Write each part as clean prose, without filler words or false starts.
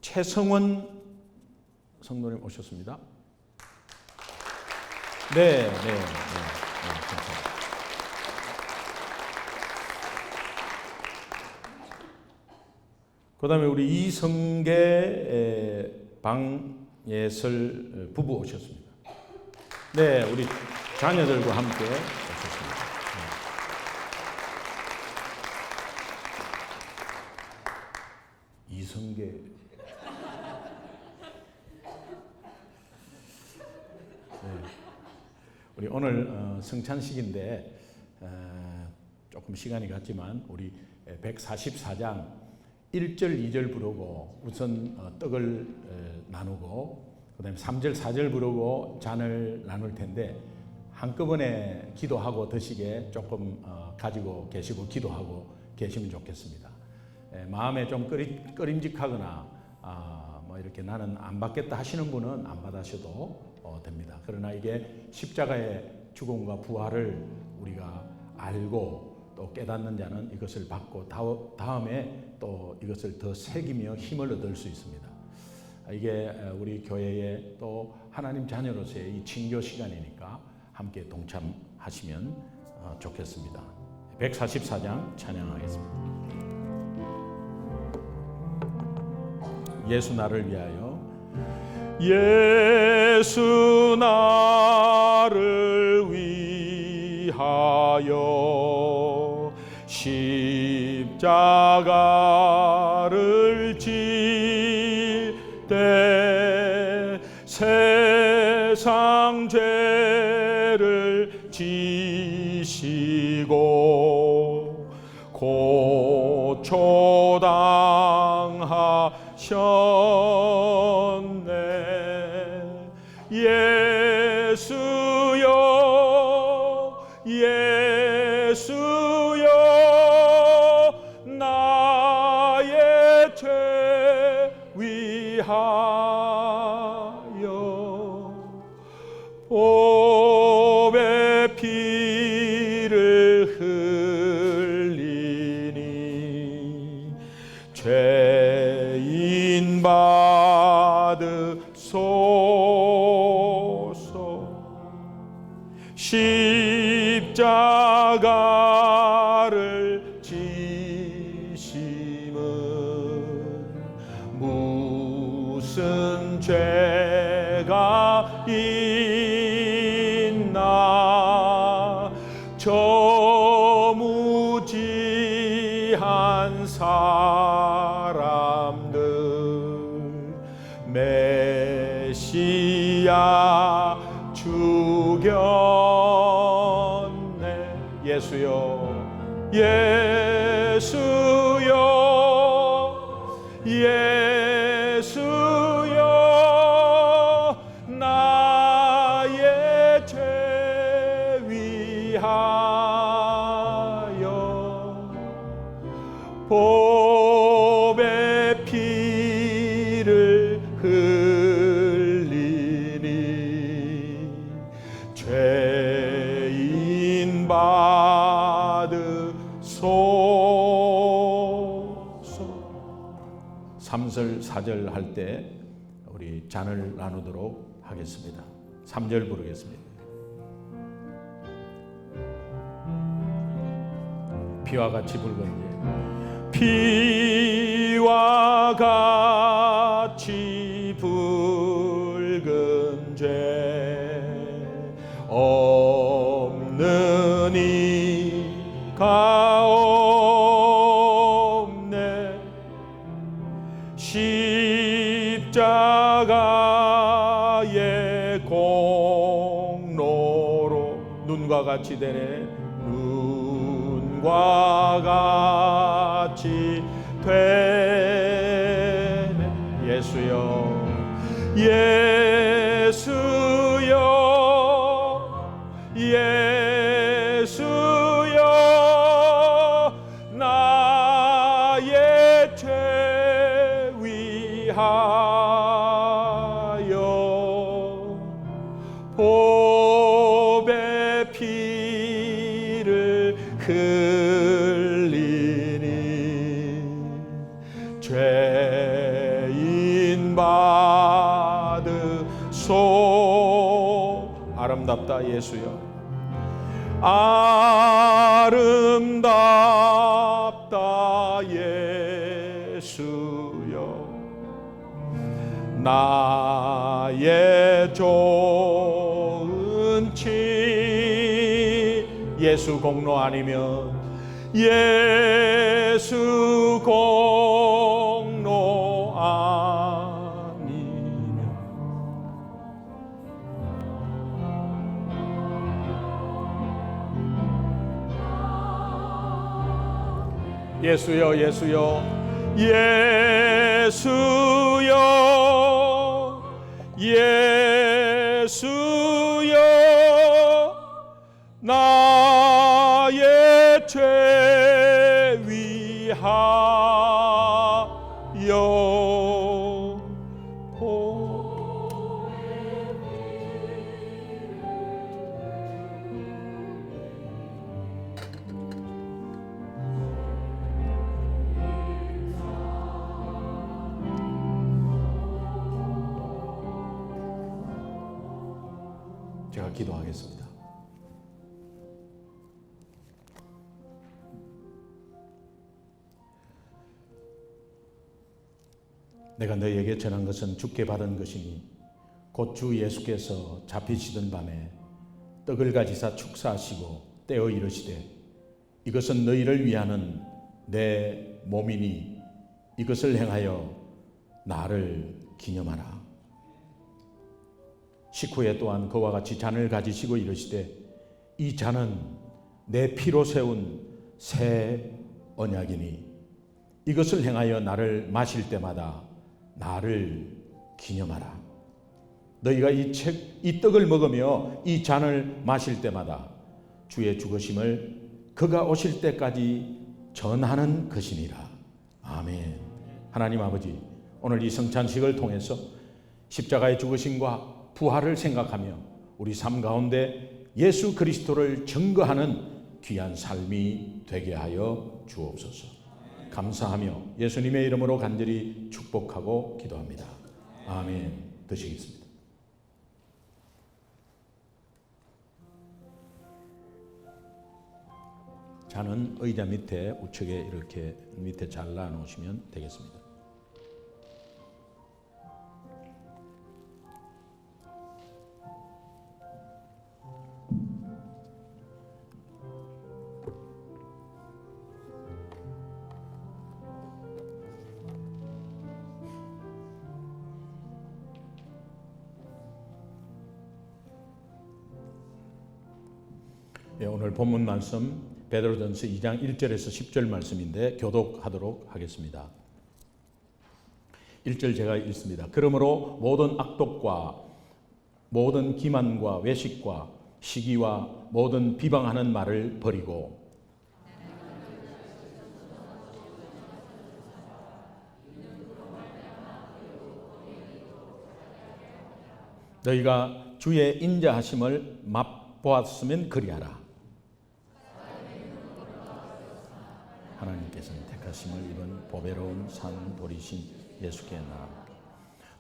최성원 성도님 오셨습니다. 네, 감사합니다. 그 다음에 우리 이성계 방예설 부부 오셨습니다. 네, 우리 자녀들과 함께 오셨습니다. 네. 이성계. 네. 우리 오늘 성찬식인데 조금 시간이 갔지만 우리 144장 1절, 2절 부르고 우선 떡을 나누고 그 다음에 3절, 4절 부르고 잔을 나눌 텐데 한꺼번에 기도하고 드시게 조금 가지고 계시고 기도하고 계시면 좋겠습니다. 마음에 좀 꺼림직하거나 뭐 이렇게 나는 안 받겠다 하시는 분은 안 받으셔도 됩니다. 그러나 이게 십자가의 죽음과 부활을 우리가 알고 또 깨닫는 자는 이것을 받고 다음에 또 이것을 더 새기며 힘을 얻을 수 있습니다. 이게 우리 교회의 또 하나님 자녀로서의 이 친교 시간이니까 함께 동참하시면 좋겠습니다. 144장 찬양하겠습니다. 예수 나를 위하여 예수 나를 위하여 십자가를 질 때 세상 죄를 지시고 고초당하셨네. 예수여 예수여 나의 죄 위하여 보배 피를 흘리니 죄인 받으소서. 십자가를 지심은 무슨 죄가 있나. 저 무지한 사람들 메시아 죽였네. 예수여 예수여 예수여 나의 죄 위하여 보배 피를 흘리니 죄인 받으소서. 3절 4절 할 때 우리 잔을 나누도록 하겠습니다. 3절 부르겠습니다. 피와 같이 붉은 죄 피와 같이 붉은 죄 없는 이가 없네. 십자가의 공로로 눈과 같이 되네. 눈과 같이 되네. 예수여 예수여 예수여 나의 죄 위하여 보배 피를 흘리니 죄 아름답다 예수여. 아름답다 예수여. 나의 좋은 치 예수 공로 아니면 예수 공로 아니면 예수여 예수여 예수여 예수여 나의 죄 위하여 제가 기도하겠습니다. 내가 너희에게 전한 것은 주께 받은 것이니 곧 주 예수께서 잡히시던 밤에 떡을 가지사 축사하시고 떼어 이르시되 이것은 너희를 위하는 내 몸이니 이것을 행하여 나를 기념하라. 식후에 또한 그와 같이 잔을 가지시고 이르시되 이 잔은 내 피로 세운 새 언약이니 이것을 행하여 나를 마실 때마다 나를 기념하라. 너희가 이 떡을 먹으며 이 잔을 마실 때마다 주의 죽으심을 그가 오실 때까지 전하는 것이니라. 아멘. 하나님 아버지, 오늘 이 성찬식을 통해서 십자가의 죽으심과 부활을 생각하며 우리 삶 가운데 예수 그리스도를 증거하는 귀한 삶이 되게 하여 주옵소서. 감사하며 예수님의 이름으로 간절히 축복하고 기도합니다. 아멘. 드시겠습니다. 잔은 의자 밑에 우측에 이렇게 밑에 잘라 놓으시면 되겠습니다. 오늘 본문 말씀 베드로전서 2장 1절에서 10절 말씀인데 교독하도록 하겠습니다. 1절 제가 읽습니다. 그러므로 모든 악독과 모든 기만과 외식과 시기와 모든 비방하는 말을 버리고 너희가 주의 인자하심을 맛보았으면 그리하라. 하나님께서는 택하심을 입은 보배로운 산 돌이신 예수께 나아가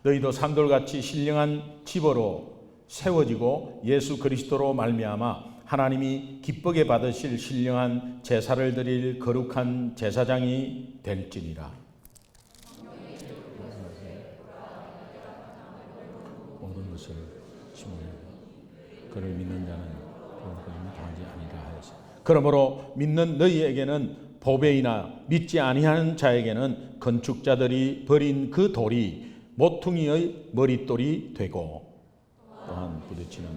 너희도 산돌같이 신령한 집으로 세워지고 예수 그리스도로 말미암아 하나님이 기쁘게 받으실 신령한 제사를 드릴 거룩한 제사장이 될지니라. 모든 것을 심으려 그를 믿는 자는 그것을 당하지 아니라 하였으니 그러므로 믿는 너희에게는 보배이나 믿지 아니하는 자에게는 건축자들이 버린 그 돌이 모퉁이의 머릿돌이 되고 또한 부딪히는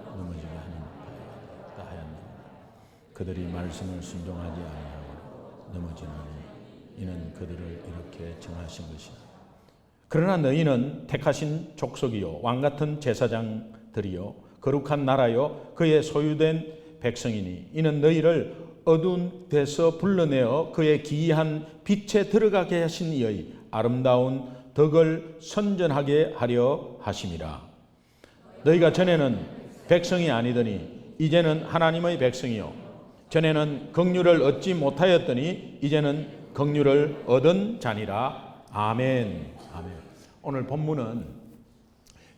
넘어지게 하는 하였느니라. 그들이 말씀을 순종하지 아니하고 넘어지나니 이는 그들을 이렇게 정하신 것이다. 그러나 너희는 택하신 족속이요 왕같은 제사장들이요 거룩한 나라요 그의 소유된 백성이니 이는 너희를 어두운 데서 불러내어 그의 기이한 빛에 들어가게 하신 이의 아름다운 덕을 선전하게 하려 하심이라. 너희가 전에는 백성이 아니더니 이제는 하나님의 백성이요 전에는 긍휼을 얻지 못하였더니 이제는 긍휼을 얻은 자니라. 아멘. 아멘. 오늘 본문은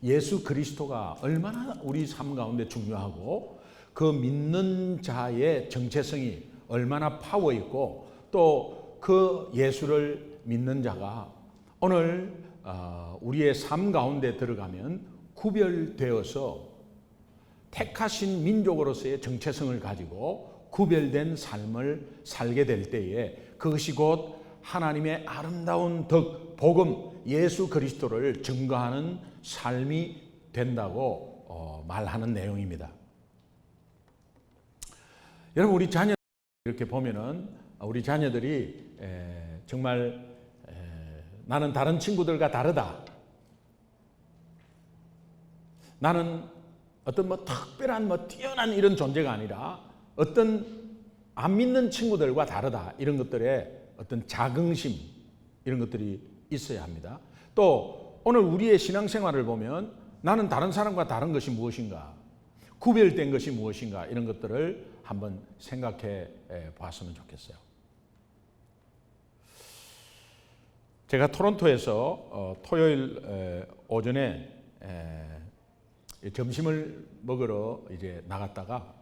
예수 그리스도가 얼마나 우리 삶 가운데 중요하고 그 믿는 자의 정체성이 얼마나 파워 있고 또 그 예수를 믿는 자가 오늘 우리의 삶 가운데 들어가면 구별되어서 택하신 민족으로서의 정체성을 가지고 구별된 삶을 살게 될 때에 그것이 곧 하나님의 아름다운 덕, 복음, 예수 그리스도를 증거하는 삶이 된다고 말하는 내용입니다. 여러분, 우리 자녀들 이렇게 보면은 우리 자녀들이 정말 나는 다른 친구들과 다르다. 나는 어떤 특별한 뛰어난 이런 존재가 아니라 어떤 안 믿는 친구들과 다르다. 이런 것들에 어떤 자긍심 이런 것들이 있어야 합니다. 또 오늘 우리의 신앙생활을 보면 나는 다른 사람과 다른 것이 무엇인가, 구별된 것이 무엇인가 이런 것들을 한번 생각해 봤으면 좋겠어요. 제가 토론토에서 토요일 오전에 점심을 먹으러 이제 나갔다가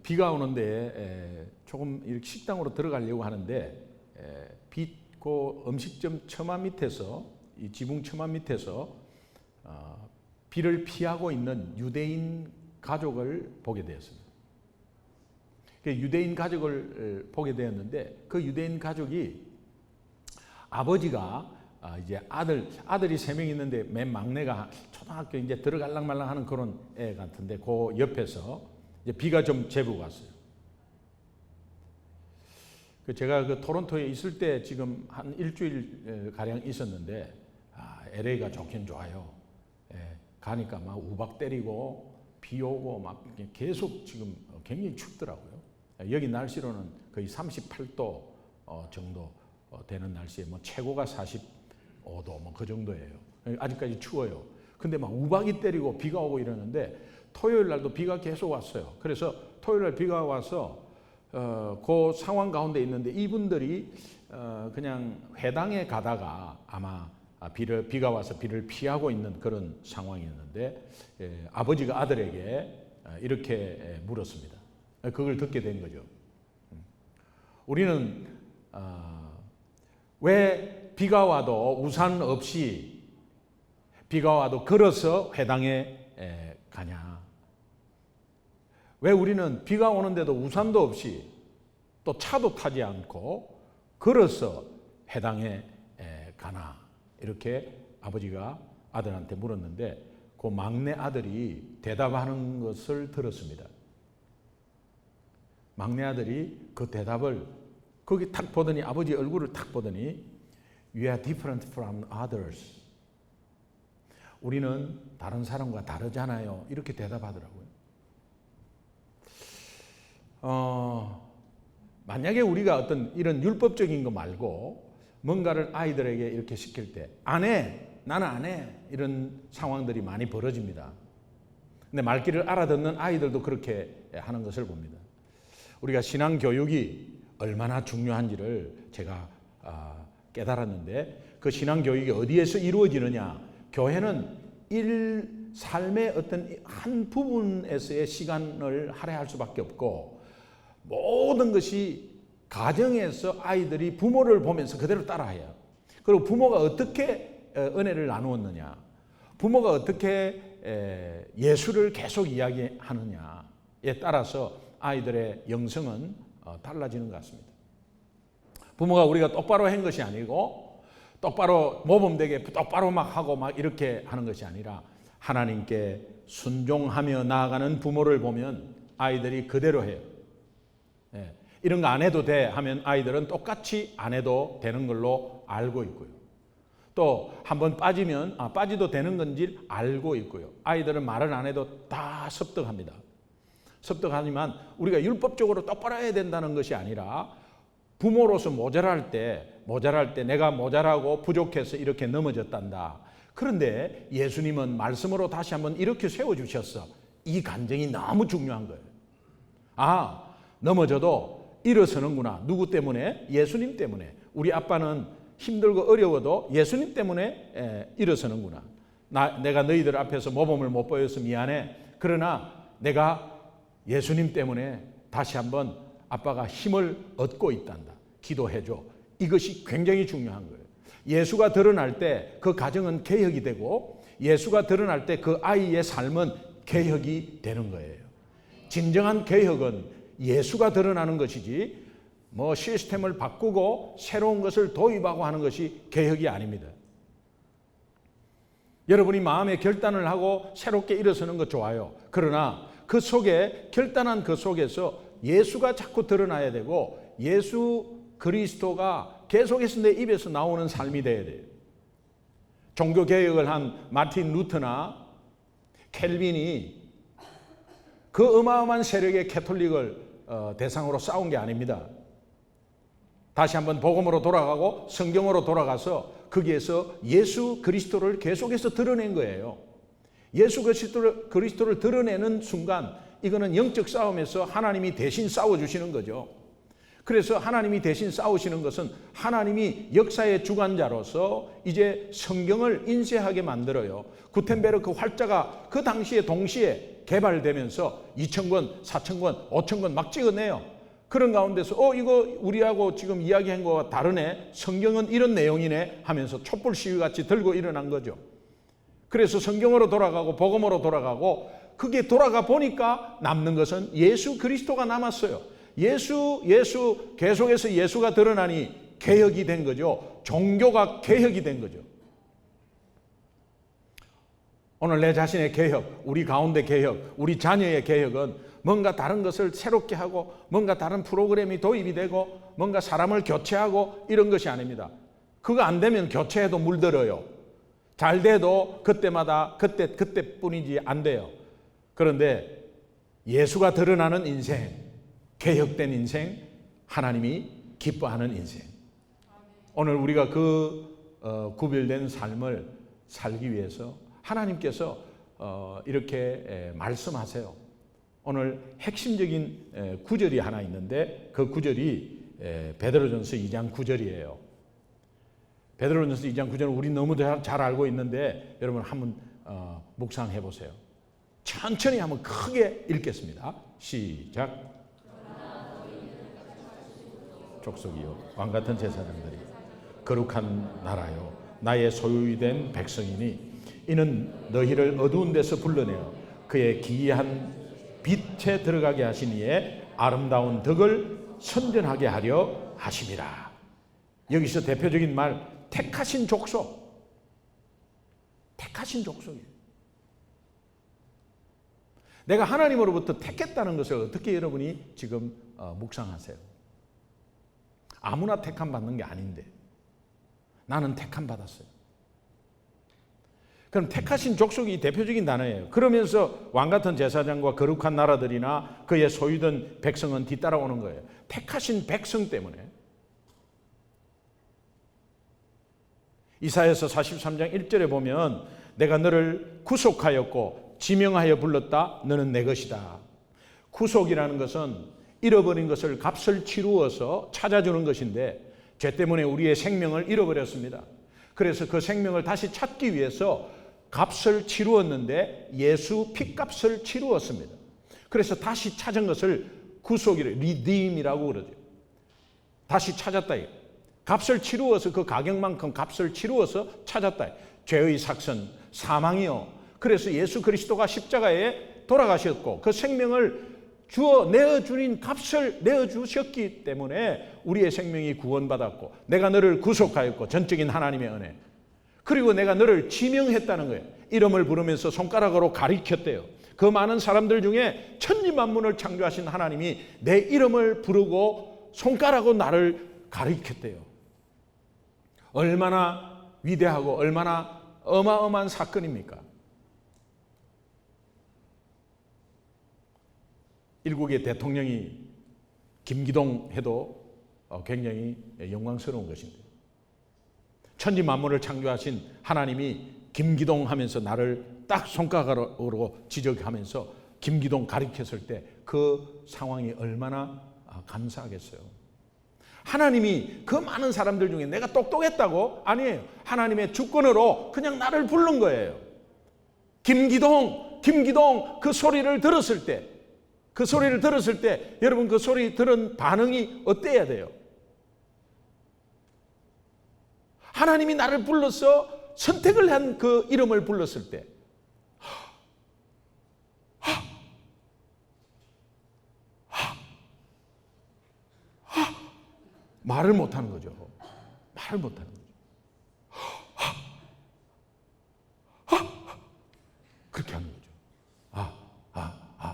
비가 오는데 조금 이렇게 식당으로 들어가려고 하는데 그 음식점 처마 밑에서 이 지붕 처마 밑에서 비를 피하고 있는 유대인 가족을 보게 되었습니다. 유대인 가족을 보게 되었는데 그 유대인 가족이 아버지가 이제 아들이 3명 있는데 맨 막내가 초등학교 이제 들어갈랑 말랑 하는 그런 애 같은데 그 옆에서 이제 비가 좀 제법 왔어요. 제가 그 토론토에 있을 때 지금 한 일주일 가량 있었는데 LA가 좋긴 좋아요. 가니까 막 우박 때리고 비 오고 막 계속 지금 굉장히 춥더라고요. 여기 날씨로는 거의 38도 정도 되는 날씨에 최고가 45도 그 정도예요. 아직까지 추워요. 근데 막 우박이 때리고 비가 오고 이러는데 토요일 날도 비가 계속 왔어요. 그래서 토요일 날 비가 와서 그 상황 가운데 있는데 이분들이 그냥 회당에 가다가 아마 비가 와서 비를 피하고 있는 그런 상황이었는데 아버지가 아들에게 이렇게 물었습니다. 그걸 듣게 된 거죠. 우리는 왜 비가 와도 우산 없이 비가 와도 걸어서 회당에 가냐? 왜 우리는 비가 오는데도 우산도 없이 또 차도 타지 않고 걸어서 회당에 가나? 이렇게 아버지가 아들한테 물었는데 그 막내 아들이 대답하는 것을 들었습니다. 막내 아들이 그 대답을 거기 탁 보더니 아버지 얼굴을 탁 보더니 We are different from others. 우리는 다른 사람과 다르잖아요. 이렇게 대답하더라고요. 만약에 우리가 어떤 이런 율법적인 거 말고 뭔가를 아이들에게 이렇게 시킬 때 안 해, 나는 안 해 이런 상황들이 많이 벌어집니다. 근데 말귀를 알아듣는 아이들도 그렇게 하는 것을 봅니다. 우리가 신앙 교육이 얼마나 중요한지를 제가 깨달았는데 그 신앙 교육이 어디에서 이루어지느냐? 교회는 삶의 어떤 한 부분에서의 시간을 할애할 수밖에 없고 모든 것이 가정에서 아이들이 부모를 보면서 그대로 따라해요. 그리고 부모가 어떻게 은혜를 나누었느냐, 부모가 어떻게 예수를 계속 이야기하느냐에 따라서 아이들의 영성은 달라지는 것 같습니다. 부모가 우리가 똑바로 한 것이 아니고 똑바로 모범되게 똑바로 막 하고 막 이렇게 하는 것이 아니라 하나님께 순종하며 나아가는 부모를 보면 아이들이 그대로 해요. 이런 거 안 해도 돼 하면 아이들은 똑같이 안 해도 되는 걸로 알고 있고요. 또 한번 빠지면 빠지도 되는 건지 알고 있고요. 아이들은 말을 안 해도 다 습득합니다. 습득하지만 우리가 율법적으로 똑바로 해야 된다는 것이 아니라 부모로서 모자랄 때 내가 모자라고 부족해서 이렇게 넘어졌단다. 그런데 예수님은 말씀으로 다시 한번 이렇게 세워주셨어. 이 간증이 너무 중요한 거예요. 넘어져도 일어서는구나. 누구 때문에? 예수님 때문에. 우리 아빠는 힘들고 어려워도 예수님 때문에 일어서는구나. 내가 너희들 앞에서 모범을 못 보여서 미안해. 그러나 내가 예수님 때문에 다시 한번 아빠가 힘을 얻고 있단다. 기도해줘. 이것이 굉장히 중요한 거예요. 예수가 드러날 때 그 가정은 개혁이 되고, 예수가 드러날 때 그 아이의 삶은 개혁이 되는 거예요. 진정한 개혁은 예수가 드러나는 것이지 뭐 시스템을 바꾸고 새로운 것을 도입하고 하는 것이 개혁이 아닙니다. 여러분이 마음에 결단을 하고 새롭게 일어서는 것 좋아요. 그러나 그 속에, 결단한 그 속에서 예수가 자꾸 드러나야 되고, 예수 그리스도가 계속해서 내 입에서 나오는 삶이 돼야 돼요. 종교개혁을 한 마틴 루터나 켈빈이 그 어마어마한 세력의 캐톨릭을 대상으로 싸운 게 아닙니다. 다시 한번 복음으로 돌아가고 성경으로 돌아가서 거기에서 예수 그리스도를 계속해서 드러낸 거예요. 예수 그리스도를 드러내는 순간 이거는 영적 싸움에서 하나님이 대신 싸워주시는 거죠. 그래서 하나님이 대신 싸우시는 것은 하나님이 역사의 주관자로서 이제 성경을 인쇄하게 만들어요. 구텐베르크 활자가 그 당시에 동시에 개발되면서 2,000권, 4,000권, 5,000권 막 찍어내요. 그런 가운데서 이거 우리하고 지금 이야기한 거와 다르네. 성경은 이런 내용이네 하면서 촛불 시위같이 들고 일어난 거죠. 그래서 성경으로 돌아가고 복음으로 돌아가고, 그게 돌아가 보니까 남는 것은 예수 그리스도가 남았어요. 예수 계속해서 예수가 드러나니 개혁이 된 거죠. 종교가 개혁이 된 거죠. 오늘 내 자신의 개혁, 우리 가운데 개혁, 우리 자녀의 개혁은 뭔가 다른 것을 새롭게 하고 뭔가 다른 프로그램이 도입이 되고 뭔가 사람을 교체하고 이런 것이 아닙니다. 그거 안 되면 교체해도 물들어요. 잘 돼도 그때마다 그때뿐이지 안 돼요. 그런데 예수가 드러나는 인생, 개혁된 인생, 하나님이 기뻐하는 인생. 오늘 우리가 그 구별된 삶을 살기 위해서 하나님께서 이렇게 말씀하세요. 오늘 핵심적인 구절이 하나 있는데 그 구절이 베드로전서 2장 9절이에요. 베드로전서 2장 9절은 우리 너무 잘 알고 있는데 여러분 한번 묵상해 보세요. 천천히 한번 크게 읽겠습니다. 시작. 족속이요 왕같은 제사장들이 거룩한 나라요 나의 소유이 된 백성이니 이는 너희를 어두운 데서 불러내어 그의 기이한 빛에 들어가게 하신 이의 아름다운 덕을 선전하게 하려 하심이라. 여기서 대표적인 말, 택하신 족속. 택하신 족속이에요. 내가 하나님으로부터 택했다는 것을 어떻게 여러분이 지금 묵상하세요? 아무나 택함 받는 게 아닌데 나는 택함 받았어요. 그럼 택하신 족속이 대표적인 단어예요. 그러면서 왕같은 제사장과 거룩한 나라들이나 그의 소유된 백성은 뒤따라오는 거예요. 택하신 백성 때문에. 이사야서 43장 1절에 보면 내가 너를 구속하였고 지명하여 불렀다. 너는 내 것이다. 구속이라는 것은 잃어버린 것을 값을 치루어서 찾아주는 것인데 죄 때문에 우리의 생명을 잃어버렸습니다. 그래서 그 생명을 다시 찾기 위해서 값을 치루었는데 예수 핏값을 치루었습니다. 그래서 다시 찾은 것을 구속이라고, 리딤이라고 그러죠. 다시 찾았다. 값을 치루어서 그 가격만큼 값을 치루어서 찾았다. 죄의 삭선, 사망이요. 그래서 예수 그리스도가 십자가에 돌아가셨고 그 생명을 내어주신 값을 내어주셨기 때문에 우리의 생명이 구원받았고 내가 너를 구속하였고 전적인 하나님의 은혜. 그리고 내가 너를 지명했다는 거예요. 이름을 부르면서 손가락으로 가리켰대요. 그 많은 사람들 중에 천지만물을 창조하신 하나님이 내 이름을 부르고 손가락으로 나를 가리켰대요. 얼마나 위대하고 얼마나 어마어마한 사건입니까? 일국의 대통령이 김기동 해도 굉장히 영광스러운 것인데 천지 만물을 창조하신 하나님이 김기동 하면서 나를 딱 손가락으로 지적하면서 김기동 가리켰을 때 그 상황이 얼마나 감사하겠어요. 하나님이 그 많은 사람들 중에 내가 똑똑했다고? 아니에요. 하나님의 주권으로 그냥 나를 부른 거예요. 김기동 그 소리를 들었을 때, 여러분 그 소리 들은 반응이 어때야 돼요? 하나님이 나를 불러서 선택을 한 그 이름을 불렀을 때 말을 못하는 거죠. 말을 못하는 거죠. 그렇게 하는 거죠.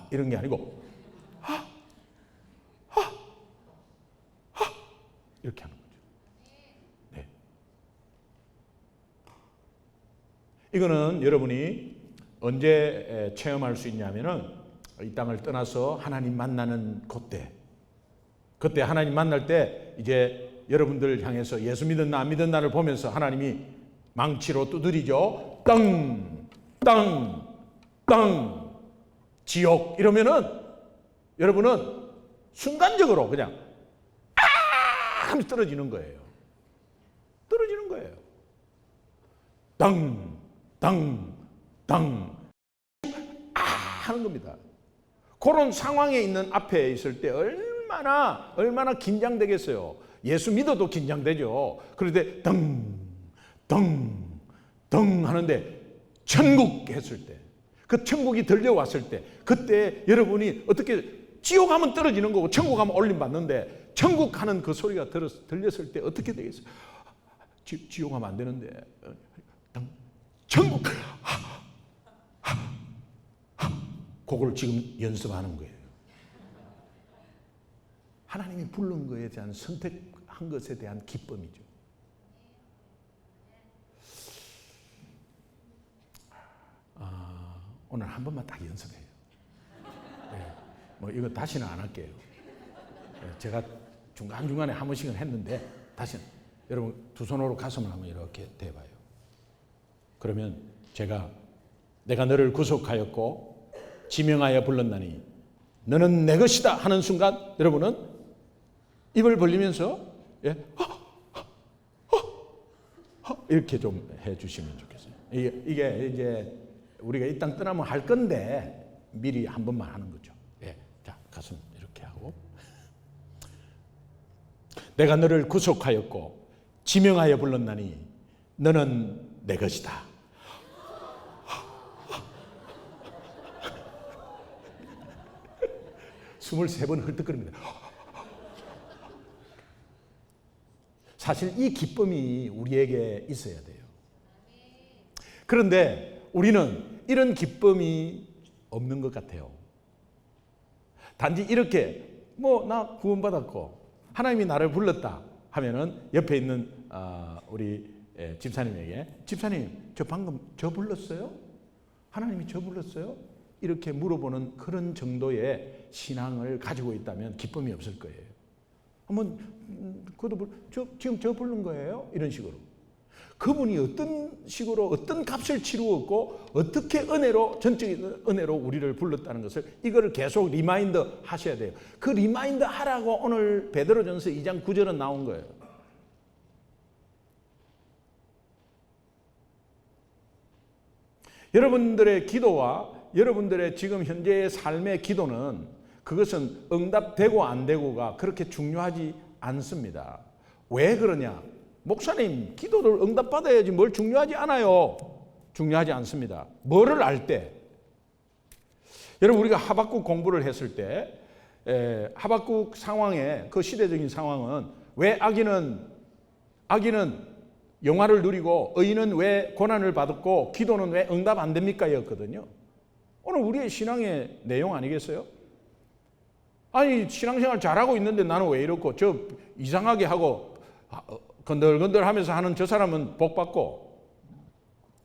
이런 게 아니고 이렇게 하는 거죠. 네. 이거는 여러분이 언제 체험할 수 있냐면은 이 땅을 떠나서 하나님 만나는 그때 하나님 만날 때 이제 여러분들 향해서 예수 믿었나 안 믿었나를 보면서 하나님이 망치로 두드리죠. 땅 지옥 이러면은 여러분은 순간적으로 그냥 하면서 떨어지는 거예요. 땅 하는 겁니다. 그런 상황에 있는 앞에 있을 때 얼마나 긴장되겠어요. 예수 믿어도 긴장되죠. 그런데 덩 하는데 천국 했을 때, 그 천국이 들려왔을 때, 그때 여러분이 어떻게, 지옥 하면 떨어지는 거고 천국 하면 올림 받는데, 천국 하는 그 소리가 들렸을 때 어떻게 되겠어요? 지옥 하면 안 되는데 천국 그걸 지금 연습하는 거예요. 하나님이 부른 것에 대한, 선택한 것에 대한 기쁨이죠. 오늘 한 번만 딱 연습해요. 네, 뭐 이거 다시는 안 할게요. 네, 제가 중간중간에 한 번씩은 했는데 다시는, 여러분 두 손으로 가슴을 한번 이렇게 대봐요. 그러면 내가 너를 구속하였고 지명하여 불렀나니 너는 내 것이다 하는 순간 여러분은 입을 벌리면서 이렇게 좀 해주시면 좋겠어요. 이게 이제 우리가 이 땅 떠나면 할 건데 미리 한 번만 하는 거죠. 자, 가슴 이렇게 하고, 내가 너를 구속하였고 지명하여 불렀나니 너는 내 것이다. 23번 헐떡거립니다. 사실 이 기쁨이 우리에게 있어야 돼요. 그런데 우리는 이런 기쁨이 없는 것 같아요. 단지 이렇게 나 구원받았고 하나님이 나를 불렀다 하면은 옆에 있는 우리 집사님에게, 집사님 저 방금 저 불렀어요? 하나님이 저 불렀어요? 이렇게 물어보는 그런 정도의 신앙을 가지고 있다면 기쁨이 없을 거예요. 한번 그도 지금 저 부른 거예요? 이런 식으로. 그분이 어떤 식으로 어떤 값을 치루었고 어떻게 은혜로, 전적인 은혜로 우리를 불렀다는 것을, 이거를 계속 리마인드 하셔야 돼요. 그 리마인드 하라고 오늘 베드로전서 2장 9절은 나온 거예요. 여러분들의 기도와 여러분들의 지금 현재의 삶의 기도는, 그것은 응답되고 안 되고가 그렇게 중요하지 않습니다. 왜 그러냐? 목사님, 기도를 응답받아야지 뭘 중요하지 않아요. 중요하지 않습니다. 뭐를 알 때? 여러분, 우리가 하박국 공부를 했을 때 하박국 상황의 그 시대적인 상황은, 왜 악인은 영화를 누리고 의인은 왜 고난을 받았고 기도는 왜 응답 안 됩니까? 였거든요. 오늘 우리의 신앙의 내용 아니겠어요? 아니, 신앙생활 잘하고 있는데 나는 왜 이렇고, 저 이상하게 하고 건들건들 하면서 하는 저 사람은 복 받고,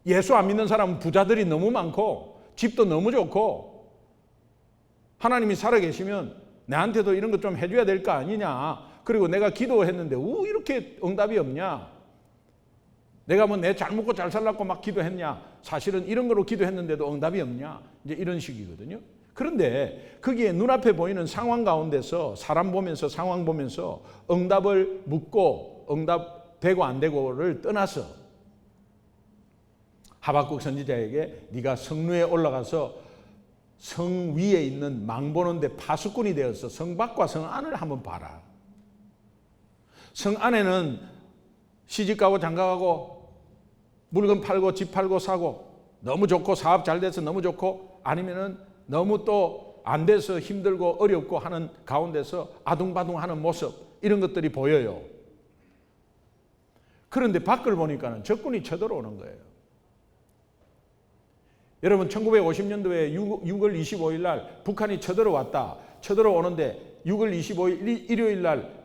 예수 안 믿는 사람은 부자들이 너무 많고 집도 너무 좋고, 하나님이 살아계시면 나한테도 이런 것 좀 해줘야 될 거 아니냐, 그리고 내가 기도했는데 이렇게 응답이 없냐, 내가 내 잘 먹고 잘 살라고 막 기도했냐, 사실은 이런 거로 기도했는데도 응답이 없냐, 이제 이런 식이거든요. 그런데 거기에 눈앞에 보이는 상황 가운데서 사람 보면서 상황 보면서 응답을 묻고 응답 되고 안 되고를 떠나서 하박국 선지자에게 네가 성 위에 올라가서 성 위에 있는 망 보는데 파수꾼이 되어서 성 밖과 성 안을 한번 봐라. 성 안에는 시집가고 장가가고 물건 팔고 집 팔고 사고 너무 좋고 사업 잘 돼서 너무 좋고 아니면은 너무 또 안 돼서 힘들고 어렵고 하는 가운데서 아둥바둥하는 모습 이런 것들이 보여요. 그런데 밖을 보니까는 적군이 쳐들어오는 거예요. 여러분 1950년도에 6월 25일 날 북한이 쳐들어왔다. 쳐들어오는데 6월 25일 일요일 날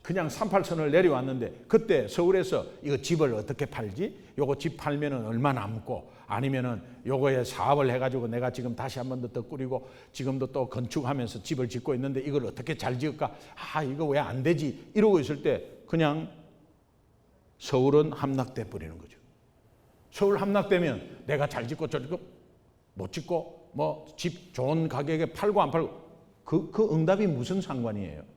그냥 38선을 내려왔는데 그때 서울에서 이거 집을 어떻게 팔지? 요거 집 팔면은 얼마 남고 아니면은 요거에 사업을 해가지고 내가 지금 다시 한 번 더 꾸리고 지금도 또 건축하면서 집을 짓고 있는데 이걸 어떻게 잘 지을까? 이거 왜 안 되지? 이러고 있을 때 그냥 서울은 함락돼 버리는 거죠. 서울 함락되면 내가 잘 짓고 저 짓고 못 짓고 뭐 집 좋은 가격에 팔고 안 팔고 그 응답이 무슨 상관이에요?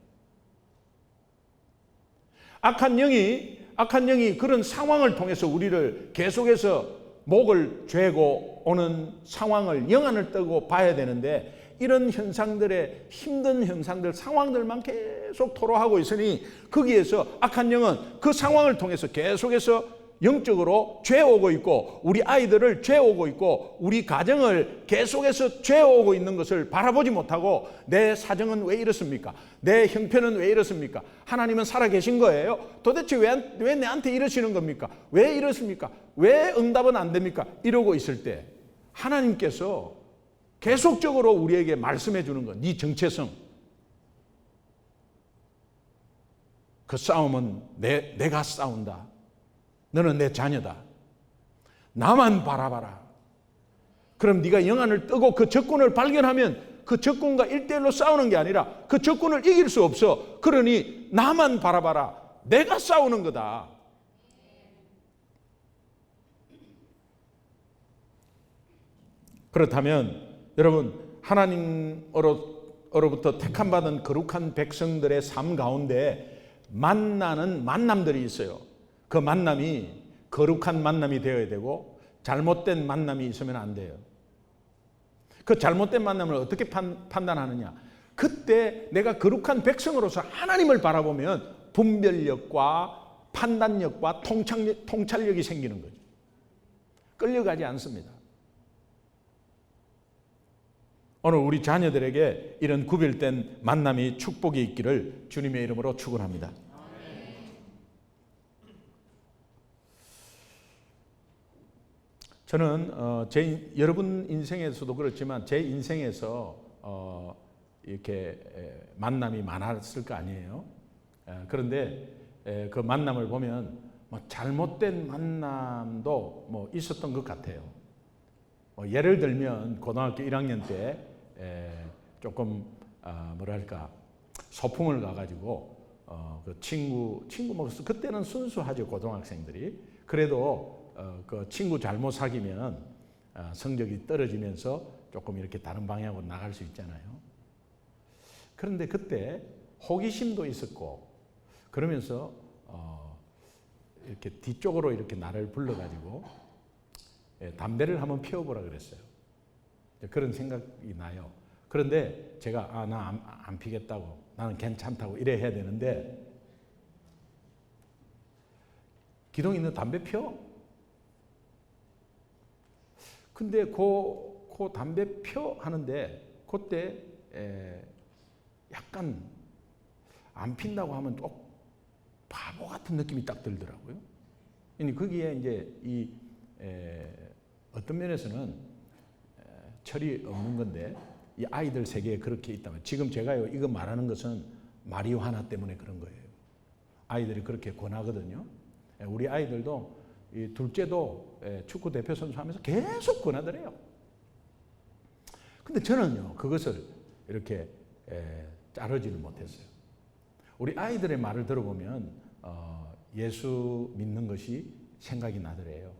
악한 영이 그런 상황을 통해서 우리를 계속해서 목을 죄고 오는 상황을 영안을 뜨고 봐야 되는데 이런 현상들의 힘든 현상들 상황들만 계속 토로하고 있으니 거기에서 악한 영은 그 상황을 통해서 계속해서 영적으로 죄오고 있고 우리 아이들을 죄오고 있고 우리 가정을 계속해서 죄오고 있는 것을 바라보지 못하고 내 사정은 왜 이렇습니까? 내 형편은 왜 이렇습니까? 하나님은 살아계신 거예요? 도대체 왜 내한테 이러시는 겁니까? 왜 이렇습니까? 왜 응답은 안 됩니까? 이러고 있을 때 하나님께서 계속적으로 우리에게 말씀해 주는 것, 네 정체성. 그 싸움은 내가 싸운다. 너는 내 자녀다. 나만 바라봐라. 그럼 네가 영안을 뜨고 그 적군을 발견하면 그 적군과 1대1로 싸우는 게 아니라 그 적군을 이길 수 없어. 그러니 나만 바라봐라. 내가 싸우는 거다. 그렇다면 여러분 하나님으로부터 택함받은 거룩한 백성들의 삶 가운데 만나는 만남들이 있어요. 그 만남이 거룩한 만남이 되어야 되고 잘못된 만남이 있으면 안 돼요. 그 잘못된 만남을 어떻게 판단하느냐? 그때 내가 거룩한 백성으로서 하나님을 바라보면 분별력과 판단력과 통찰력이 생기는 거죠. 끌려가지 않습니다. 오늘 우리 자녀들에게 이런 구별된 만남이 축복이 있기를 주님의 이름으로 축원합니다. 저는 여러분 인생에서도 그렇지만 제 인생에서 이렇게 만남이 많았을 거 아니에요. 그런데 그 만남을 보면 뭐 잘못된 만남도 뭐 있었던 것 같아요. 예를 들면 고등학교 1학년 때 조금 뭐랄까 소풍을 가가지고 그 친구 뭐 그때는 순수하죠 고등학생들이. 그래도 그 친구 잘못 사귀면 성적이 떨어지면서 조금 이렇게 다른 방향으로 나갈 수 있잖아요. 그런데 그때 호기심도 있었고 그러면서 이렇게 뒤쪽으로 이렇게 나를 불러가지고 담배를 한번 피워보라 그랬어요. 그런 생각이 나요. 그런데 제가 나 안 피겠다고 나는 괜찮다고 이래 해야 되는데 기동이 너 담배 피워? 근데 그 담배 펴 하는데 그때 약간 안 핀다고 하면 또 바보 같은 느낌이 딱 들더라고요. 거기에 이제 어떤 면에서는 철이 없는 건데 이 아이들 세계에 그렇게 있다면 지금 제가요 이거 말하는 것은 마리화나 때문에 그런 거예요. 아이들이 그렇게 권하거든요. 우리 아이들도 이 둘째도 축구 대표 선수 하면서 계속 권하더래요. 근데 저는요 그것을 이렇게 자르지를 못했어요. 우리 아이들의 말을 들어보면 예수 믿는 것이 생각이 나더래요.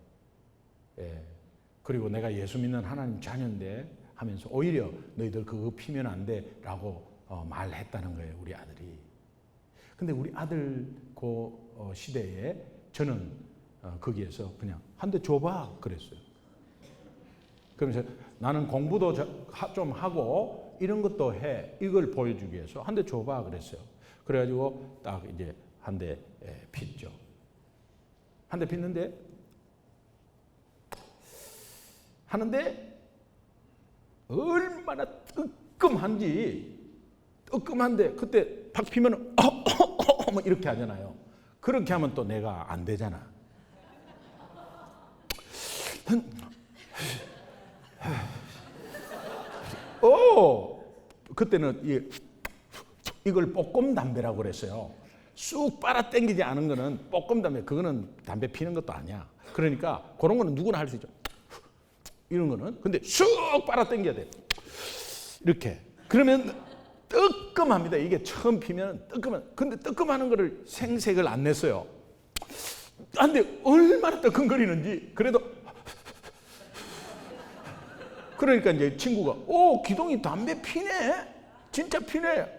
그리고 내가 예수 믿는 하나님 자녀인데 하면서 오히려 너희들 그거 피면 안 돼라고 말했다는 거예요, 우리 아들이. 근데 우리 아들 그 시대에 저는 거기에서 그냥 한 대 줘봐 그랬어요. 그러면서 나는 공부도 좀 하고 이런 것도 해, 이걸 보여주기 위해서 한 대 줘봐 그랬어요. 그래가지고 딱 이제 한 대 폈죠. 한 대 폈는데 하는데 얼마나 뜨끔한데 그때 팍 피면 뭐 이렇게 하잖아요. 그렇게 하면 또 내가 안 되잖아. 그때는 이걸 볶음 담배라고 그랬어요. 쑥 빨아 당기지 않은 거는 볶음 담배, 그거는 담배 피는 것도 아니야. 그러니까 그런 거는 누구나 할 수 있죠. 이런 거는. 근데 쑥 빨아 당겨야 돼. 이렇게. 그러면 뜨끔합니다. 이게 처음 피면 뜨끔한. 근데 뜨끔하는 거를 생색을 안 냈어요. 근데 얼마나 뜨끔거리는지. 그래도 그러니까 이제 친구가 기동이 담배 피네. 진짜 피네.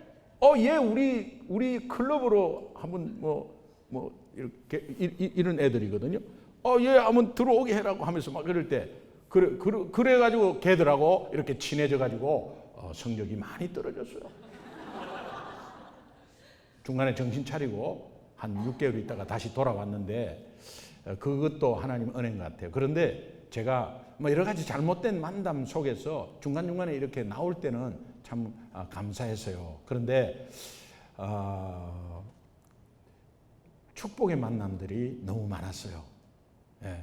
얘 우리 클럽으로 한번 뭐 이렇게 이런 애들이거든요. 얘 한번 들어오게 해라고 하면서 막 그럴 때 그래가지고 걔들하고 이렇게 친해져가지고 성적이 많이 떨어졌어요. 중간에 정신 차리고 한 6개월 있다가 다시 돌아왔는데 그것도 하나님 은혜인 것 같아요. 그런데 제가 뭐 여러 가지 잘못된 만남 속에서 중간중간에 이렇게 나올 때는 참 감사했어요. 그런데 축복의 만남들이 너무 많았어요. 예.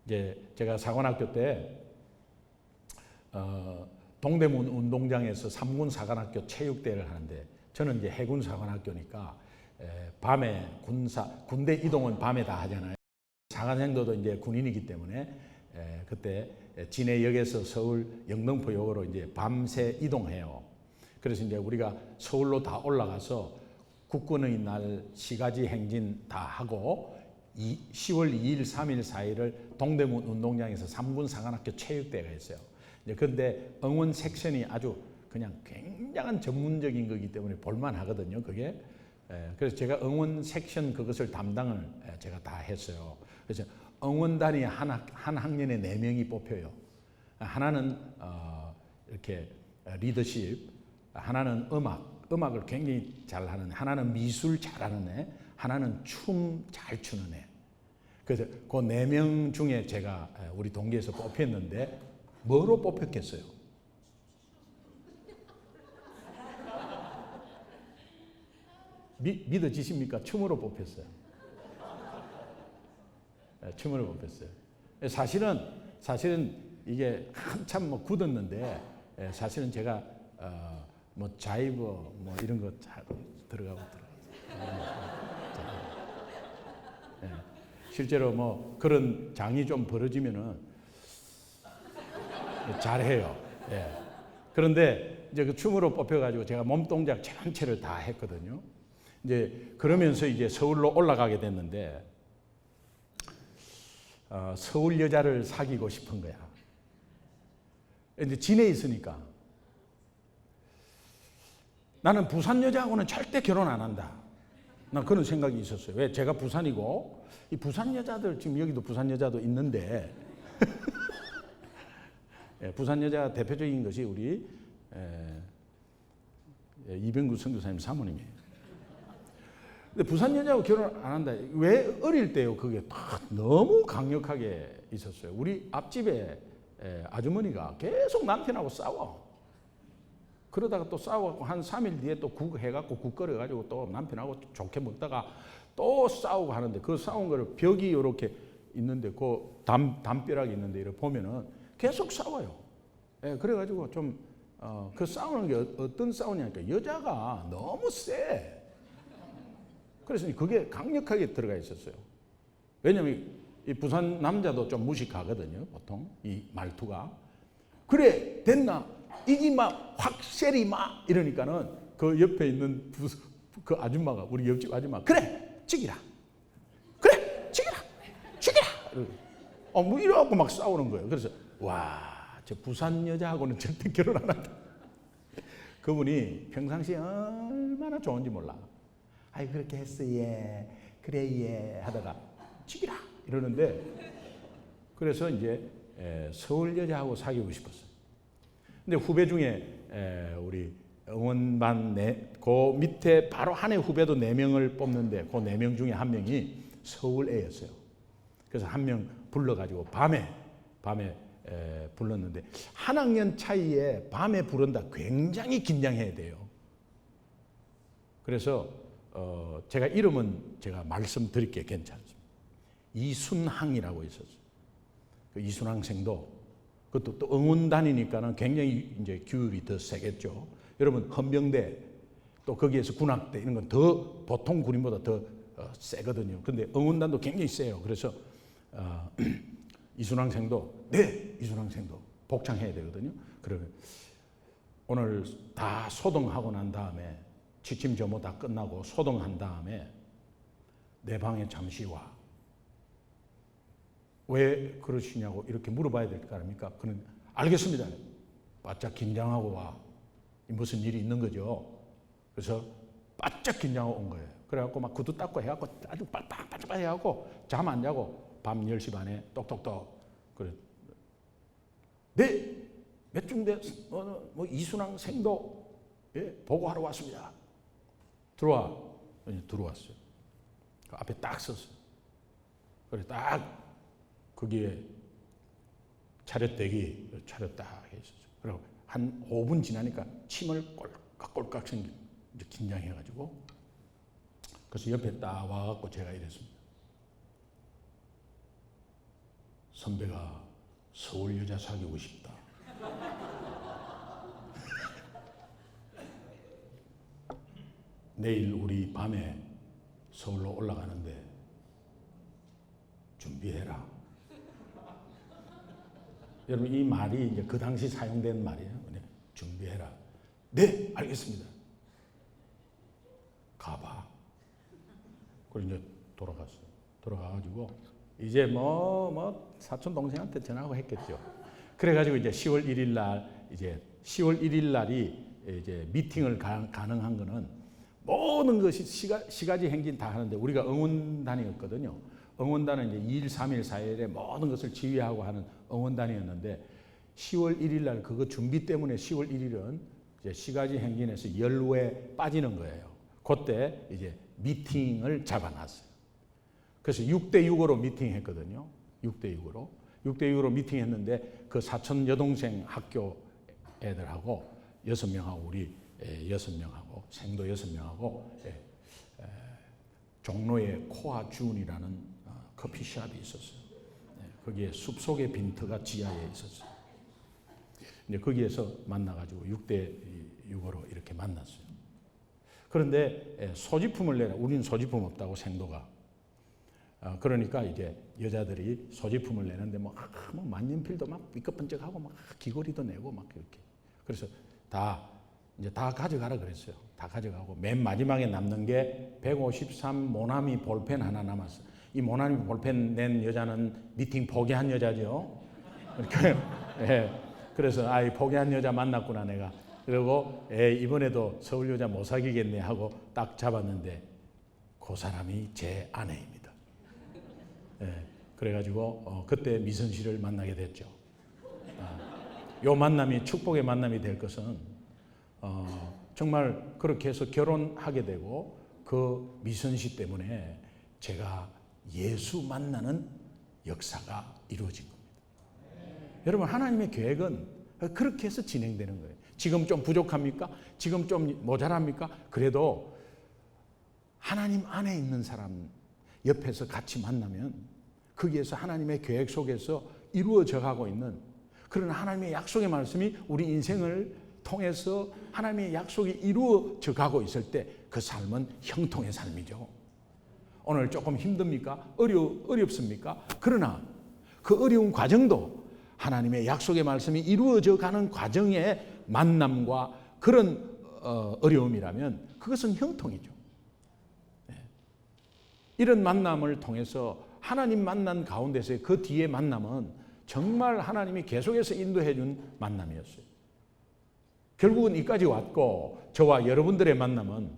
이제 제가 사관학교 때 동대문 운동장에서 3군 사관학교 체육대회를 하는데 저는 이제 해군 사관학교니까 밤에 군대 이동은 밤에 다 하잖아요. 사관생도도 이제 군인이기 때문에 그때 진해역에서 서울 영등포역으로 이제 밤새 이동해요. 그래서 이제 우리가 서울로 다 올라가서 국군의 날 시가지 행진 다 하고 10월 2일, 3일, 4일을 동대문 운동장에서 3군 사관학교 체육대회가 있어요. 그런데 응원 섹션이 아주 그냥 굉장한 전문적인 거기 때문에 볼만하거든요. 그게. 그래서 제가 응원 섹션 그것을 담당을 제가 다 했어요. 그래서 응원단이 한 학년에 4명이 뽑혀요. 하나는 이렇게 리더십, 하나는 음악을 굉장히 잘하는, 하나는 미술 잘하는 애, 하나는 춤 잘 추는 애. 그래서 그 4명 중에 제가 우리 동기에서 뽑혔는데 뭐로 뽑혔겠어요? 믿어지십니까? 춤으로 뽑혔어요. 춤으로 뽑혔어요. 사실은 이게 한참 뭐 굳었는데 사실은 제가 뭐 자이브 뭐 이런 거 잘 들어가고. 실제로 뭐 그런 장이 좀 벌어지면은 잘해요. 그런데 이제 그 춤으로 뽑혀가지고 제가 몸 동작 전체를 다 했거든요. 이제 그러면서 이제 서울로 올라가게 됐는데 서울 여자를 사귀고 싶은 거야. 이제 진해에 있으니까 나는 부산 여자하고는 절대 결혼 안 한다. 난 그런 생각이 있었어요. 왜? 제가 부산이고 이 부산 여자들 지금 여기도 부산 여자도 있는데 부산 여자 대표적인 것이 우리 이병구 선교사님 사모님이에요. 근데 부산 여자하고 결혼 안 한다. 왜? 어릴 때요. 그게 너무 강력하게 있었어요. 우리 앞집에 아주머니가 계속 남편하고 싸워. 그러다가 또 싸우고 한 3일 뒤에 또 국 해갖고 국 끓여가지고 또 남편하고 좋게 먹다가 또 싸우고 하는데 그 싸운 거를 벽이 이렇게 있는데 그 담벼락이 있는데 이렇게 보면은 계속 싸워요. 그래가지고 좀 그 싸우는 게 어떤 싸우냐니까 여자가 너무 세. 그래서 그게 강력하게 들어가 있었어요. 왜냐면 이 부산 남자도 좀 무식하거든요. 보통 이 말투가. 그래 됐나? 이기마 확실히 마 이러니까는 그 옆에 있는 그 아줌마가 우리 옆집 아줌마 그래 죽이라. 그래 죽이라. 뭐 이래갖고 막 싸우는 거예요. 그래서 와 저 부산 여자하고는 절대 결혼 안 한다. 그분이 평상시에 얼마나 좋은지 몰라. 아이 그렇게 했어 예 그래 예 하다가 죽이라 이러는데 그래서 이제 서울 여자하고 사귀고 싶었어요. 근데 후배 중에 우리 응원반 그 밑에 바로 한 해 후배도 4명을 뽑는데 그 4명 중에 한 명이 서울 애였어요. 그래서 한 명 불러가지고 밤에 불렀는데 한 학년 차이에 밤에 부른다 굉장히 긴장해야 돼요. 그래서 제가 이름은 제가 말씀드릴게요. 괜찮습니다. 이순항이라고 있었어요. 그 이순항생도 그것도 또 응원단이니까는 굉장히 이제 규율이 더 세겠죠. 여러분 헌병대 또 거기에서 군악대 이런 건 더 보통 군인보다 더 세거든요. 그런데 응원단도 굉장히 세요. 그래서 이순항생도 이순항생도 복창해야 되거든요. 그러면 오늘 다 소등하고 난 다음에 취침점호 다 끝나고 소등한 다음에 내 방에 잠시 와. 왜 그러시냐고 이렇게 물어봐야 될 거 아닙니까? 그는 알겠습니다. 바짝 긴장하고 와. 무슨 일이 있는 거죠. 그래서 바짝 긴장하고 온 거예요. 그래갖고 막 구두 닦고 해갖고 아주 바짝 해갖고 잠 안 자고 밤 10시 반에 똑똑똑 그래. 네, 몇 중대 뭐 이순항 생도 보고하러 왔습니다. 들어와. 들어왔어요. 그 앞에 딱 섰어요. 그래 딱 거기에 차렷대기 차렷 딱 했었어요. 그리고 한 5분 지나니까 침을 꼴깍꼴깍 생겨 이제 긴장해가지고 그래서 옆에 딱 와갖고 제가 이랬습니다. 선배가 서울 여자 사귀고 싶다. 내일 우리 밤에 서울로 올라가는데 준비해라. 여러분 이 말이 이제 그 당시 사용된 말이에요. 준비해라. 네, 알겠습니다. 가봐. 그리고 이제 돌아갔어요. 돌아가가지고 이제 뭐 사촌 동생한테 전화하고 했겠죠. 그래가지고 이제 10월 1일 날 이제 10월 1일 날이 이제 미팅을 가능한 거는 모든 것이 시가지 행진 다 하는데 우리가 응원단이었거든요. 응원단은 이제 2일, 3일, 4일에 모든 것을 지휘하고 하는 응원단이었는데 10월 1일 날 그거 준비 때문에 10월 1일은 이제 시가지 행진에서 연루에 빠지는 거예요. 그때 이제 미팅을 잡아놨어요. 그래서 6대6으로 미팅했거든요. 6대6으로. 6대6으로 미팅했는데 그 사촌 여동생 학교 애들하고 6명하고 우리 6명하고 생도 6명하고 종로에 코아 준이라는 커피숍이 있었어요. 거기에 숲속의 빈터가 지하에 있었어요. 이제 거기에서 만나가지고 6대6으로 이렇게 만났어요. 그런데 소지품을 내라. 우리는 소지품 없다고 생도가. 그러니까 이제 여자들이 소지품을 내는데 뭐 만년필도 막 삐까뻔쩍하고 막 귀걸이도 내고 막 이렇게. 그래서 이제 다 가져가라 그랬어요. 다 가져가고 맨 마지막에 남는 게 153 모나미 볼펜 하나 남았어. 이 모나미 볼펜 낸 여자는 미팅 포기한 여자죠. 그래서 이 포기한 여자 만났구나 내가. 그리고 이번에도 서울 여자 못 사귀겠네 하고 딱 잡았는데 그 사람이 제 아내입니다. 그래가지고 그때 미선 씨를 만나게 됐죠. 요 만남이 축복의 만남이 될 것은 정말 그렇게 해서 결혼하게 되고 그 미선 씨 때문에 제가 예수 만나는 역사가 이루어진 겁니다. 여러분 하나님의 계획은 그렇게 해서 진행되는 거예요. 지금 좀 부족합니까? 지금 좀 모자랍니까? 그래도 하나님 안에 있는 사람 옆에서 같이 만나면 거기에서 하나님의 계획 속에서 이루어져 가고 있는 그런 하나님의 약속의 말씀이 우리 인생을 통해서 하나님의 약속이 이루어져 가고 있을 때 그 삶은 형통의 삶이죠. 오늘 조금 힘듭니까? 어렵습니까? 그러나 그 어려운 과정도 하나님의 약속의 말씀이 이루어져 가는 과정의 만남과 그런 어려움이라면 그것은 형통이죠. 이런 만남을 통해서 하나님 만난 가운데서의 그 뒤에 만남은 정말 하나님이 계속해서 인도해 준 만남이었어요. 결국은 이까지 왔고 저와 여러분들의 만남은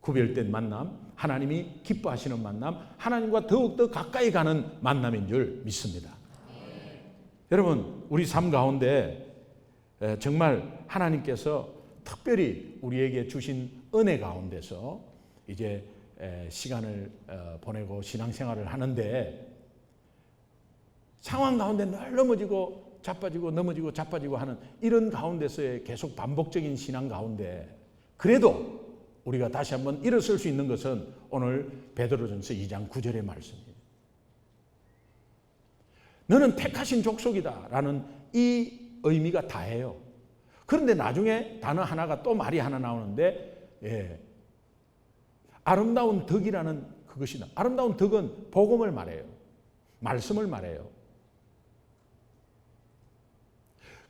구별된 만남, 하나님이 기뻐하시는 만남, 하나님과 더욱더 가까이 가는 만남인 줄 믿습니다. 여러분, 우리 삶 가운데 정말 하나님께서 특별히 우리에게 주신 은혜 가운데서 이제 시간을 보내고 신앙생활을 하는데 상황 가운데 늘 넘어지고 자빠지고 넘어지고 자빠지고 하는 이런 가운데서의 계속 반복적인 신앙 가운데 그래도 우리가 다시 한번 일어설 수 있는 것은 오늘 베드로전서 2장 9절의 말씀입니다. 너는 택하신 족속이다 라는 이 의미가 다예요. 그런데 나중에 단어 하나가 또 말이 하나 나오는데 아름다운 덕이라는 그것이다. 아름다운 덕은 복음을 말해요. 말씀을 말해요.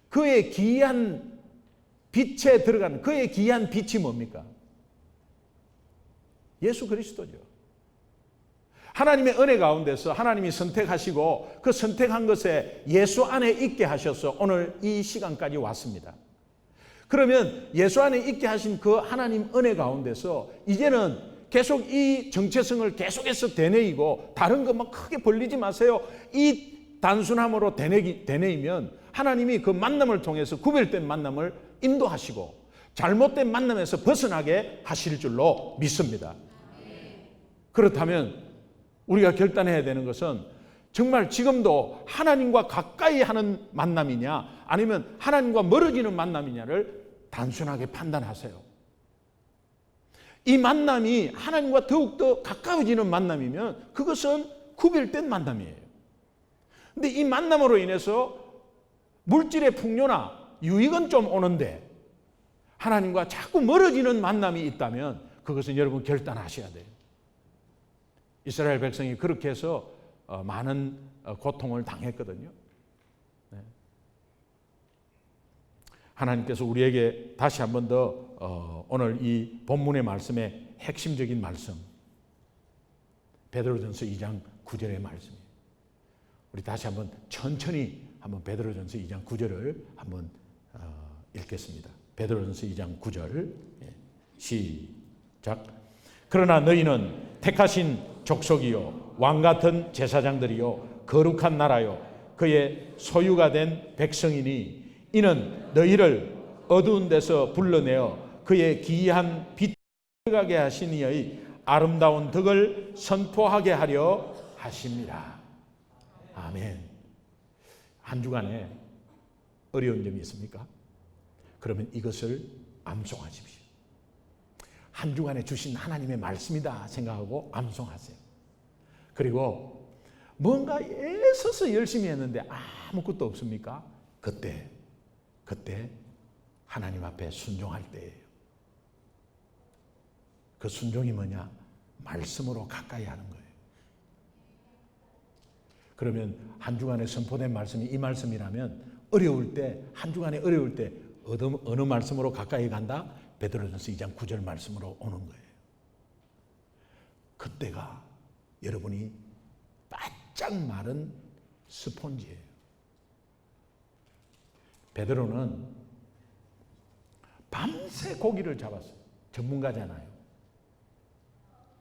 그의 기이한 빛에 들어가는 그의 기이한 빛이 뭡니까? 예수 그리스도죠. 하나님의 은혜 가운데서 하나님이 선택하시고 그 선택한 것에 예수 안에 있게 하셔서 오늘 이 시간까지 왔습니다. 그러면 예수 안에 있게 하신 그 하나님 은혜 가운데서 이제는 계속 이 정체성을 계속해서 되뇌이고 다른 것만 크게 벌리지 마세요. 이 단순함으로 되뇌이면 하나님이 그 만남을 통해서 구별된 만남을 인도하시고 잘못된 만남에서 벗어나게 하실 줄로 믿습니다. 그렇다면 우리가 결단해야 되는 것은 정말 지금도 하나님과 가까이 하는 만남이냐 아니면 하나님과 멀어지는 만남이냐를 단순하게 판단하세요. 이 만남이 하나님과 더욱더 가까워지는 만남이면 그것은 구별된 만남이에요. 근데 이 만남으로 인해서 물질의 풍요나 유익은 좀 오는데 하나님과 자꾸 멀어지는 만남이 있다면 그것은 여러분 결단하셔야 돼요. 이스라엘 백성이 그렇게 해서 많은 고통을 당했거든요. 하나님께서 우리에게 다시 한 번 더 오늘 이 본문의 말씀의 핵심적인 말씀 베드로전서 2장 9절의 말씀이에요. 우리 다시 한번 천천히 한번 베드로전서 2장 9절을 한번 읽겠습니다. 베드로전서 2장 9절 시작. 그러나 너희는 택하신 족속이요 왕같은 제사장들이요 거룩한 나라요 그의 소유가 된 백성이니 이는 너희를 어두운 데서 불러내어 그의 기이한 빛 들어가게 하신 이의 아름다운 덕을 선포하게 하려 하십니다. 아멘. 한 주간에 어려운 점이 있습니까? 그러면 이것을 암송하십시오. 한 주간에 주신 하나님의 말씀이다 생각하고 암송하세요. 그리고 뭔가 애써서 열심히 했는데 아무것도 없습니까? 그때 하나님 앞에 순종할 때예요. 그 순종이 뭐냐? 말씀으로 가까이 하는 거예요. 그러면 한 주간에 선포된 말씀이 이 말씀이라면 어려울 때, 한 주간에 어려울 때 어느 말씀으로 가까이 간다? 베드로전서 2장 9절 말씀으로 오는 거예요. 그때가 여러분이 바짝 마른 스폰지예요. 베드로는 밤새 고기를 잡았어요. 전문가잖아요.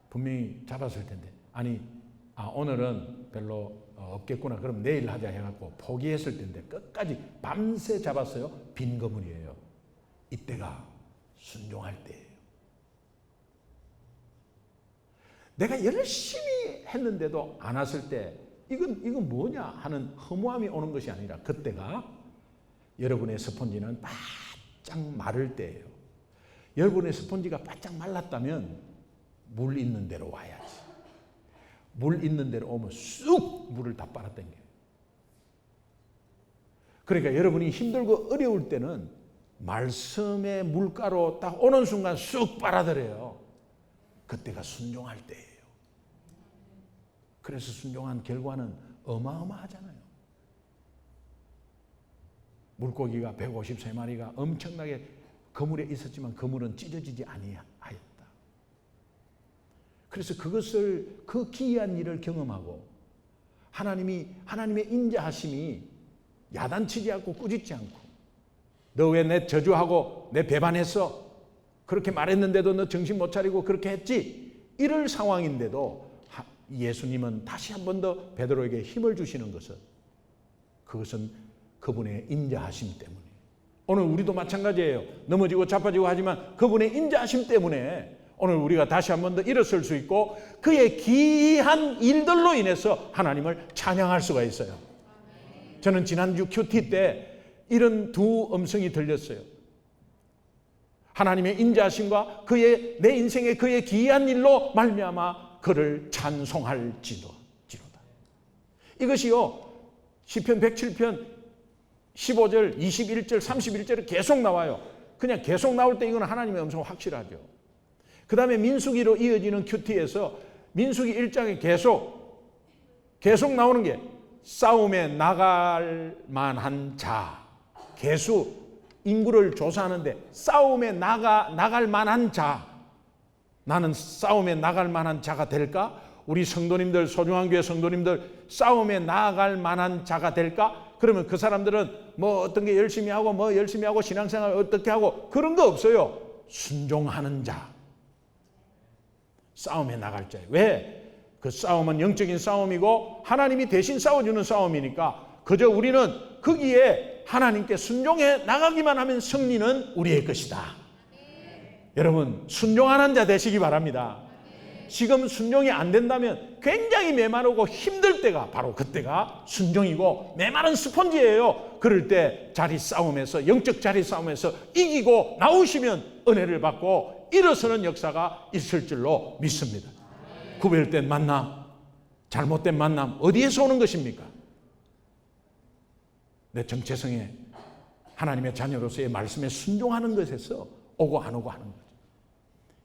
분명히 잡았을 텐데 오늘은 별로 없겠구나 그럼 내일 하자 해갖고 포기했을 텐데 끝까지 밤새 잡았어요. 빈 그물이에요. 이때가 순종할 때예요. 내가 열심히 했는데도 안 왔을 때 이건 뭐냐 하는 허무함이 오는 것이 아니라 그때가 여러분의 스폰지는 바짝 마를 때예요. 여러분의 스폰지가 바짝 말랐다면 물 있는 데로 와야지. 물 있는 데로 오면 쑥 물을 다 빨아당겨요. 그러니까 여러분이 힘들고 어려울 때는 말씀의 물가로 딱 오는 순간 쑥 빨아들여요. 그때가 순종할 때예요. 그래서 순종한 결과는 어마어마하잖아요. 물고기가 153마리가 엄청나게 그물에 있었지만 그물은 찢어지지 아니하였다. 그래서 그 기이한 일을 경험하고 하나님의 인자하심이 야단치지 않고 꾸짖지 않고, 너 왜 내 저주하고 내 배반했어? 그렇게 말했는데도 너 정신 못 차리고 그렇게 했지? 이럴 상황인데도 예수님은 다시 한 번 더 베드로에게 힘을 주시는 것은, 그것은 그분의 인자하심 때문에. 오늘 우리도 마찬가지예요. 넘어지고 자빠지고 하지만 그분의 인자하심 때문에 오늘 우리가 다시 한 번 더 일어설 수 있고, 그의 기이한 일들로 인해서 하나님을 찬양할 수가 있어요. 저는 지난주 큐티 때 이런 두 음성이 들렸어요. 하나님의 인자하심과 내 인생의 그의 기이한 일로 말미암아 그를 찬송할지로다. 이것이요, 시편 107편 15절, 21절, 31절에 계속 나와요. 그냥 계속 나올 때 이건 하나님의 음성 확실하죠. 그 다음에 민수기로 이어지는 큐티에서 민수기 1장에 계속 나오는 게 싸움에 나갈 만한 자, 개수, 인구를 조사하는데 싸움에 나갈 만한 자, 나는 싸움에 나갈 만한 자가 될까? 우리 성도님들, 소중한 교회 성도님들 싸움에 나아갈 만한 자가 될까? 그러면 그 사람들은 뭐 어떤 게 열심히 하고 신앙생활 어떻게 하고 그런 거 없어요. 순종하는 자, 싸움에 나갈 자예요. 왜? 그 싸움은 영적인 싸움이고 하나님이 대신 싸워주는 싸움이니까 그저 우리는 거기에 하나님께 순종해 나가기만 하면 승리는 우리의 것이다. 여러분, 순종하는 자 되시기 바랍니다. 지금 순종이 안 된다면 굉장히 메마르고 힘들 때가 바로 그때가 순종이고, 메마른 스펀지예요. 그럴 때 영적 자리 싸움에서 이기고 나오시면 은혜를 받고 일어서는 역사가 있을 줄로 믿습니다. 구별된 만남, 잘못된 만남 어디에서 오는 것입니까? 내 정체성에 하나님의 자녀로서의 말씀에 순종하는 것에서 오고 안 오고 하는 거죠.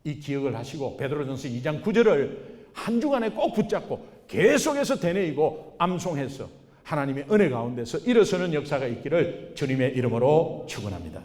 이 기억을 하시고 베드로전서 2장 9절을 한 주간에 꼭 붙잡고 계속해서 되뇌이고 암송해서 하나님의 은혜 가운데서 일어서는 역사가 있기를 주님의 이름으로 축원합니다.